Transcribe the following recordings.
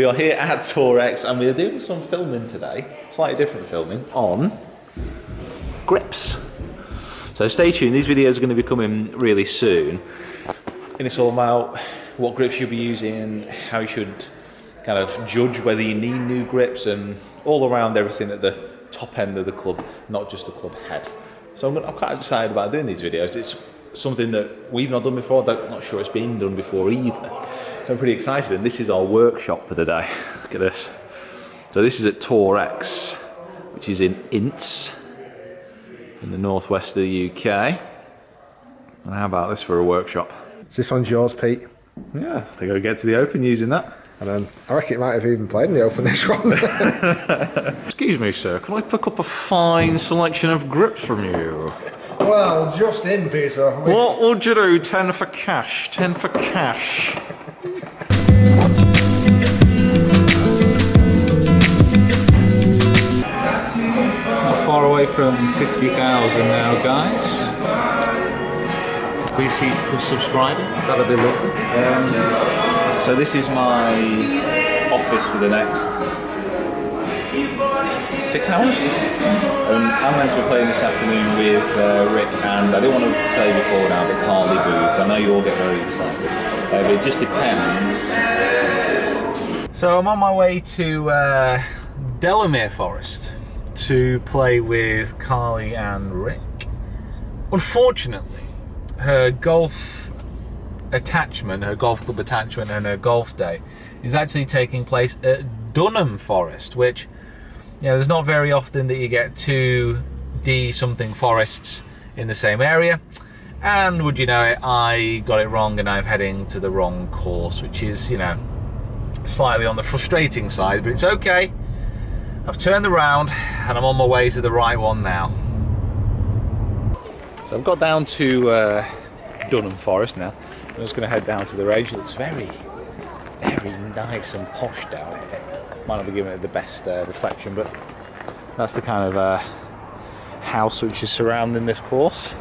We are here at Torex and we are doing some filming today, slightly different filming, on grips. So stay tuned, these videos are going to be coming really soon. And it's all about what grips you'll be using, how you should kind of judge whether you need new grips, and all around everything at the top end of the club, not just the club head. So I'm quite excited about doing these videos. It's something that we've not done before, I'm not sure it's been done before either. So I'm pretty excited, and this is our workshop for the day. Look at this. So this is at Torex, which is in Ince, in the northwest of the UK. And how about this for a workshop? This one's yours, Pete. Yeah, I think I'll get to the Open using that. And then I reckon it might have even played in the Open this one. Excuse me, sir, can I pick up a fine selection of grips from you? Well, just in, Peter. What would you do? 10 for cash. 10 for cash. Not far away from 50,000 now, guys. Please keep subscribing. That'll be lovely. So this is my office for the next 6 hours. I'm meant to be playing this afternoon with Rick, and I didn't want to tell you before now, but Carly Boots. I know you all get very excited, but it just depends. So I'm on my way to Delamere Forest to play with Carly and Rick. Unfortunately, her golf attachment, her golf club attachment and her golf day is actually taking place at Dunham Forest, which, you know, there's not very often that you get two D something forests in the same area. And would you know it, I got it wrong and I'm heading to the wrong course, which is, you know, slightly on the frustrating side, but it's okay. I've turned around and I'm on my way to the right one now. So I've got down to Dunham Forest now. I'm just going to head down to the range. It looks very, very nice and posh down here. Might not be giving it the best reflection, but that's the kind of house which is surrounding this course.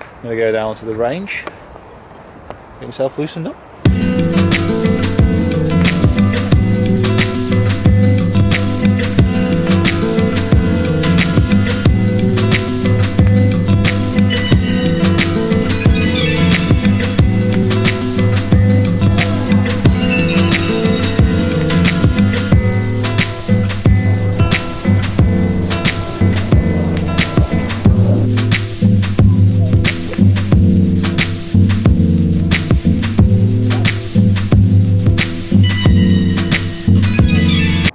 I'm going to go down to the range, get myself loosened up.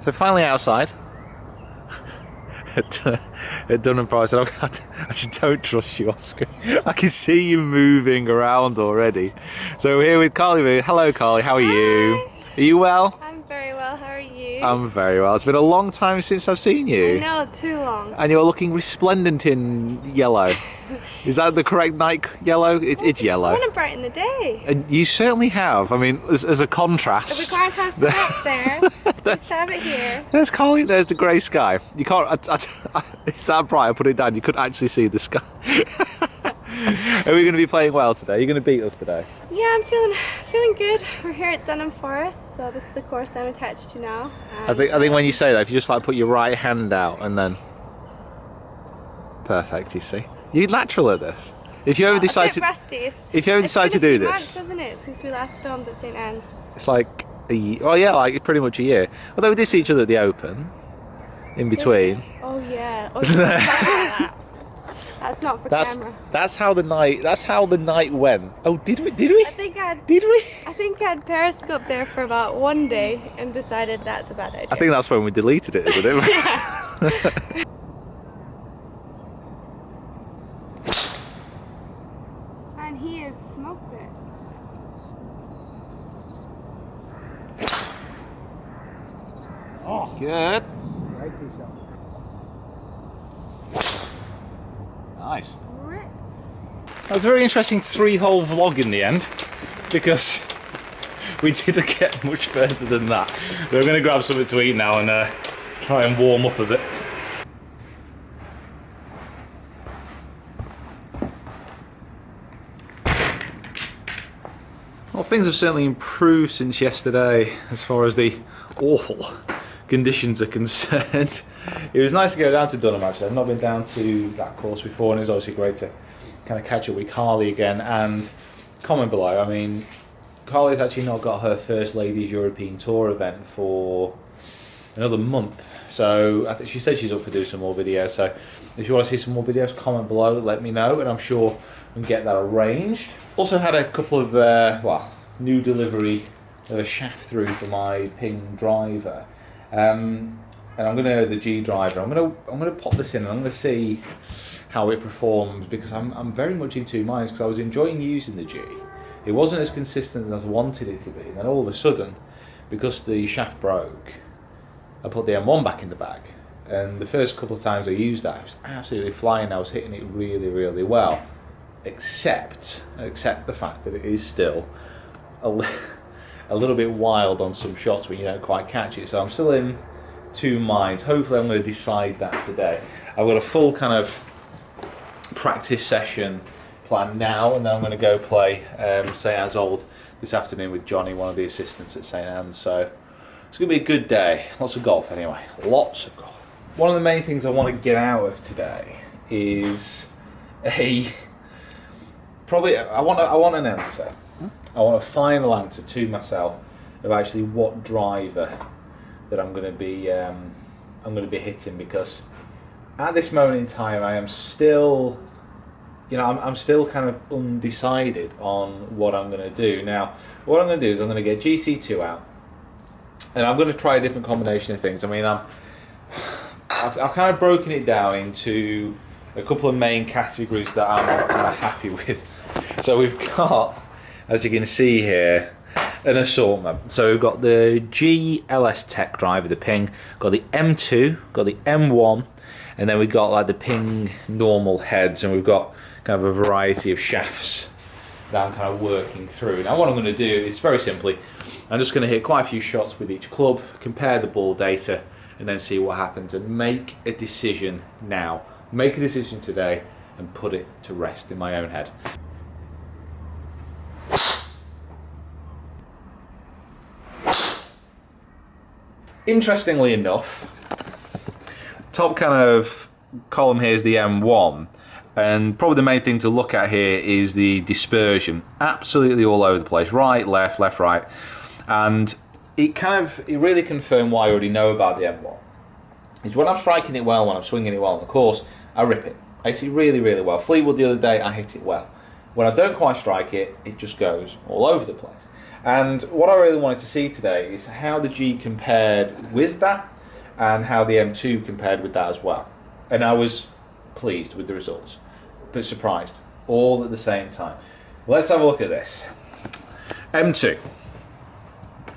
So finally outside at Dunham Forest, and I just don't trust you, Oscar. I can see you moving around already. So we're here with Carly. Hello, Carly. How are you? Are you well? I'm very well. How are you? I'm very well. It's been a long time since I've seen you. No, too long. And you're looking resplendent in yellow. Is that the correct night yellow? It's yellow. I want to brighten the day. And you certainly have. I mean, as a contrast. If we can't have some up there, let's have it here. There's Carly, there's the grey sky. You can't, it's that bright, I put it down, you couldn't actually see the sky. Are we going to be playing well today? Are you going to beat us today? Yeah, I'm feeling good. We're here at Dunham Forest, so this is the course I'm attached to now. I think when you say that, if you just like put your right hand out and then... Perfect, you see. You're natural at this. If you ever decide to... rusty. If you ever decide to do this... It's been a few months, hasn't it, since we last filmed at St Anne's. It's like a year. Oh yeah, like pretty much a year. Although we did see each other at the Open, in between. Oh yeah. Oh, yeah. That's not for camera. That's how the night went. Oh, did we? I think I had Periscope there for about one day and decided that's a bad idea. I think that's when we deleted it, isn't it? Yeah. And he has smoked it. Oh, good. Nice. That was a very interesting 3-hole vlog in the end, because we didn't get much further than that. We're going to grab something to eat now and try and warm up a bit. Well, things have certainly improved since yesterday as far as the awful conditions are concerned. It was nice to go down to Dunham actually. I've not been down to that course before, and it's obviously great to kind of catch up with Carly again. And comment below, I mean, Carly's actually not got her first Ladies European Tour event for another month, so I think she said she's up for doing some more videos. So if you want to see some more videos, comment below, let me know, and I'm sure we can get that arranged. Also had a couple of well, new delivery of a shaft through for my Ping driver, and I'm gonna the G driver. I'm gonna pop this in and I'm gonna see how it performs, because I'm very much in two minds, because I was enjoying using the G. It wasn't as consistent as I wanted it to be, and then all of a sudden, because the shaft broke, I put the M1 back in the bag, and the first couple of times I used that, I was absolutely flying. I was hitting it really, really well, except the fact that it is still a little bit wild on some shots when you don't quite catch it. So I'm still in two minds. Hopefully I'm going to decide that today. I've got a full kind of practice session planned now, and then I'm going to go play St Anne's Old this afternoon with Johnny, one of the assistants at St Anne's. So it's going to be a good day. Lots of golf anyway. Lots of golf. One of the main things I want to get out of today is I want an answer. I want a final answer to myself of actually what driver that I'm going to be hitting, because at this moment in time I am still, I'm still kind of undecided on what I'm going to do. Now, what I'm going to do is I'm going to get GC2 out, and I'm going to try a different combination of things. I mean, I've kind of broken it down into a couple of main categories that I'm kind of happy with. So we've got, as you can see here, an assortment. So we've got the GLS Tech driver, the Ping, got the M2, got the M1, and then we've got like the Ping normal heads, and we've got kind of a variety of shafts that I'm kind of working through. Now what I'm going to do is very simply, I'm just going to hit quite a few shots with each club, compare the ball data, and then see what happens, and make a decision now. Make a decision today and put it to rest in my own head. Interestingly enough, top kind of column here is the M1, and probably the main thing to look at here is the dispersion. Absolutely all over the place, right, left, right, and it really confirmed what I already know about the M1. Is when I'm striking it well, when I'm swinging it well on the course, I rip it. I hit it really, really well. Fleetwood the other day, I hit it well. When I don't quite strike it, it just goes all over the place. And what I really wanted to see today is how the G compared with that, and how the M2 compared with that as well. And I was pleased with the results, but surprised, all at the same time. Let's have a look at this. M2.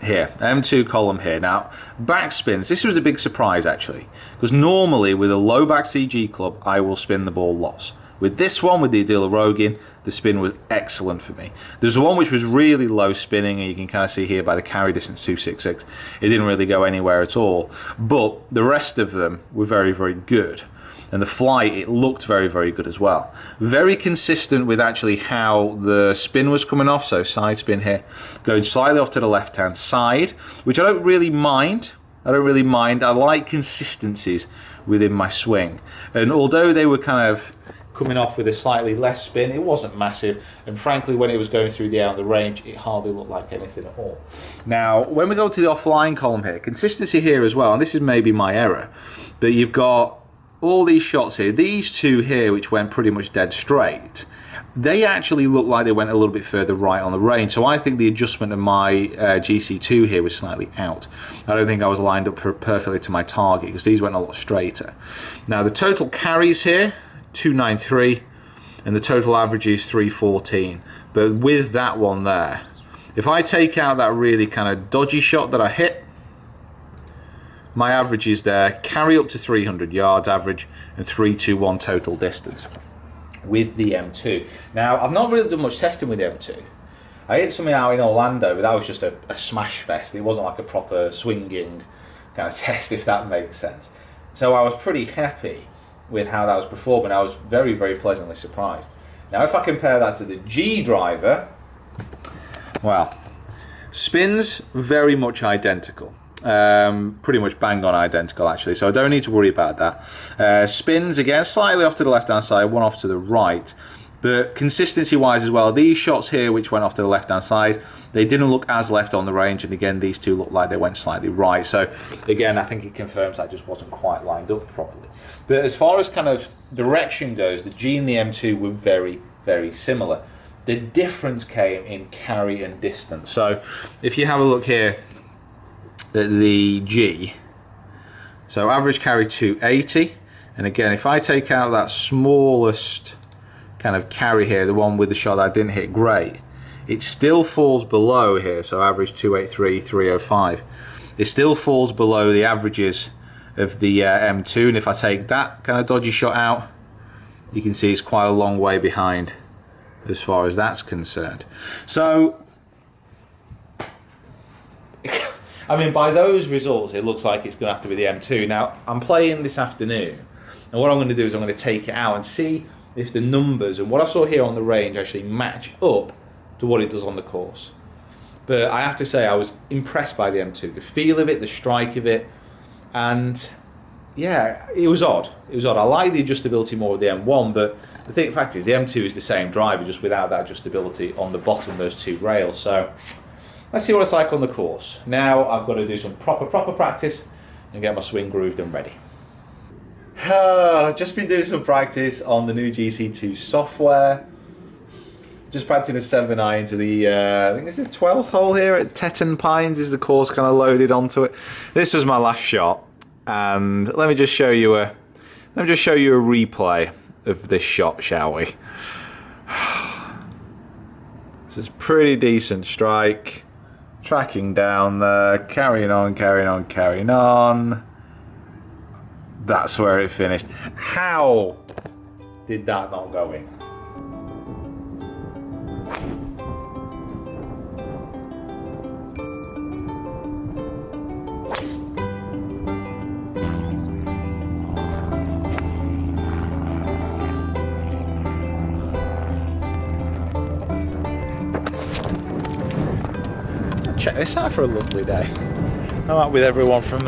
Here, M2 column here. Now, backspins. This was a big surprise actually, because normally with a low back CG club, I will spin the ball loss. With this one, with the Adila Rogin, the spin was excellent for me. There's one which was really low spinning, and you can kind of see here by the carry distance 266, it didn't really go anywhere at all. But the rest of them were very, very good. And the flight, it looked very, very good as well. Very consistent with actually how the spin was coming off. So side spin here, going slightly off to the left-hand side, which I don't really mind. I like consistencies within my swing. And although they were kind of coming off with a slightly less spin, it wasn't massive. And frankly, when it was going through the out of the range, it hardly looked like anything at all. Now, when we go to the offline column here, consistency here as well, and this is maybe my error, but you've got all these shots here, these two here which went pretty much dead straight, they actually look like they went a little bit further right on the range. So I think the adjustment of my GC2 here was slightly out. I don't think I was lined up perfectly to my target, because these went a lot straighter. Now the total carries here, 293, and the total average is 314. But with that one there, if I take out that really kind of dodgy shot that I hit, my average is there, carry up to 300 yards average, and 321 total distance with the M2. Now, I've not really done much testing with the M2. I hit something out in Orlando, but that was just a smash fest. It wasn't like a proper swinging kind of test, if that makes sense. So I was pretty happy with how that was performing. I was very, very pleasantly surprised. Now, if I compare that to the G driver, well, Spins, very much identical. Pretty much bang on identical actually, so I don't need to worry about that. Spins, again, slightly off to the left hand side, one off to the right. But consistency wise as well, these shots here which went off to the left hand side, they didn't look as left on the range, and again these two look like they went slightly right. So again, I think it confirms that just wasn't quite lined up properly. But as far as kind of direction goes, the G and the M2 were very, very similar. The difference came in carry and distance. So if you have a look here at the G, so average carry 280, and again if I take out that smallest kind of carry here, the one with the shot that I didn't hit great, it still falls below here, so average 283, 305. It still falls below the averages of the M2, and if I take that kind of dodgy shot out, you can see it's quite a long way behind as far as that's concerned. So I mean, by those results it looks like it's going to have to be the M2. Now I'm playing this afternoon, and what I'm going to do is I'm going to take it out and see if the numbers and what I saw here on the range actually match up to what it does on the course. But I have to say I was impressed by the M2, the feel of it, the strike of it, and yeah, it was odd. It was odd. I like the adjustability more of the M1, but the fact is the M2 is the same driver, just without that adjustability on the bottom of those two rails. So let's see what it's like on the course. Now I've got to do some proper practice and get my swing grooved and ready. I've just been doing some practice on the new GC2 software. Just practicing a 7 iron to the, I think this is a 12 hole here at Tetton Pines is the course kind of loaded onto it. This was my last shot, and let me just show you a replay of this shot, shall we? This is a pretty decent strike. Tracking down there, carrying on. That's where it finished. How did that not go in? Check this out for a lovely day. I'm out with everyone from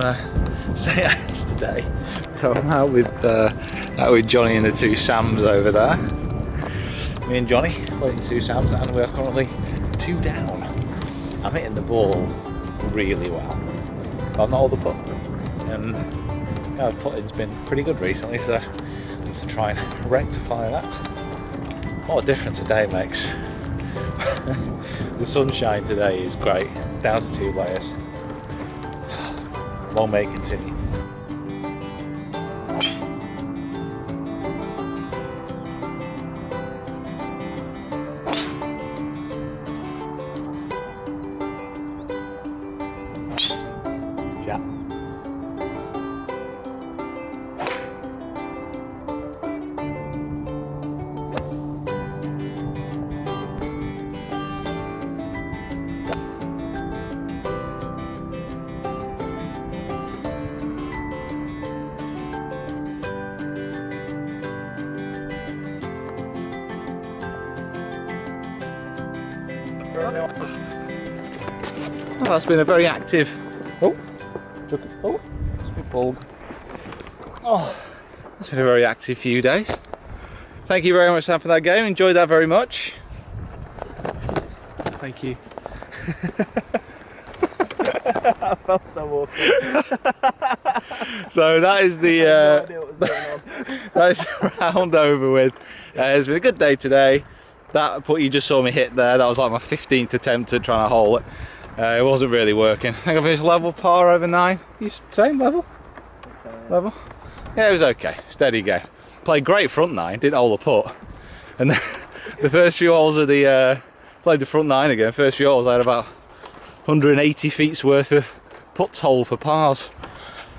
St. Anne's today. So I'm out with Johnny and the two Sams over there. Me and Johnny playing two Sams, and we're currently 2 down. I'm hitting the ball really well, but I'm not all the putt. And the putting's been pretty good recently, so I have to try and rectify that. What a difference a day makes. The sunshine today is great, down to 2 layers. Long may it continue. Yeah. Well, that's been a very active. It's a bit bold. That's been a very active few days. Thank you very much, Sam, for that game. Enjoyed that very much. Thank you. I felt so awkward. So that is the that's the round over with. It's been a good day today. That putt you just saw me hit there, that was like my 15th attempt at trying to hole it. It wasn't really working. I think I finished level par over 9. You same level? Level? Yeah, it was okay. Steady game. Played great front 9, didn't hole the putt. And then the first few holes of the played the front 9 again. First few holes I had about 180 feet's worth of putts hole for pars.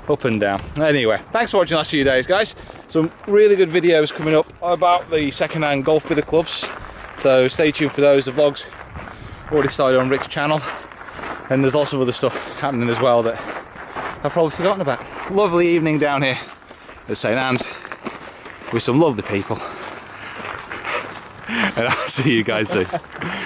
Up and down. Anyway, thanks for watching the last few days, guys. Some really good videos coming up about the second-hand golf bidder clubs. So stay tuned for those. The vlogs already started on Rick's channel, and there's lots of other stuff happening as well that I've probably forgotten about. Lovely evening down here at St. Anne's with some lovely people, and I'll see you guys soon.